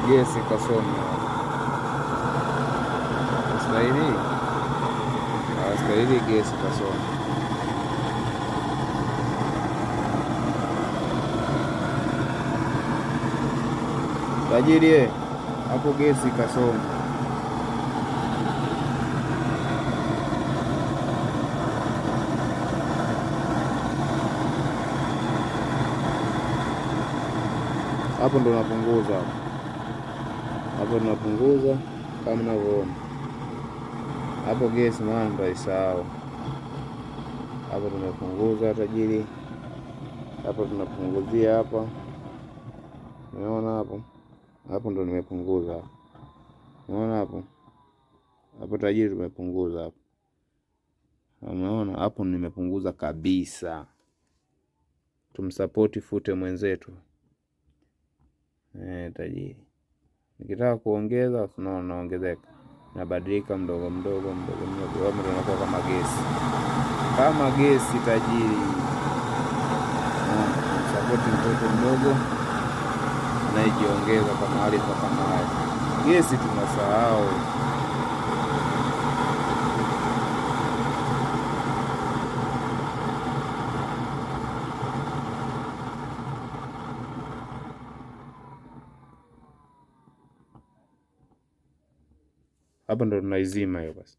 gesi kasome hastahili gesi kasome. Tajiri hapo gesi kasome. Hapo ndo napunguza hapo tunapunguza kama mnavyoona hapo gesi, maana mtaisahau. Hapo tumepunguza tajiri, hapo tunapunguzia hapa, unaona hapo ndo nimepunguza, unaona hapo tajiri tumepunguza hapo, unaona hapo nimepunguza kabisa. Tumsapoti Fute mwenzetu tajiri. Nikitaka kuongeza unaona naongezeka, nabadilika mdogo mdogo hapo ndo inakuwa kama gesi tajiri. Tumsapoti mtoto mdogo anayejiongeza kwa maarifa kama haya. Gesi tunasahau. Hapo ndo tunaizima hiyo basi.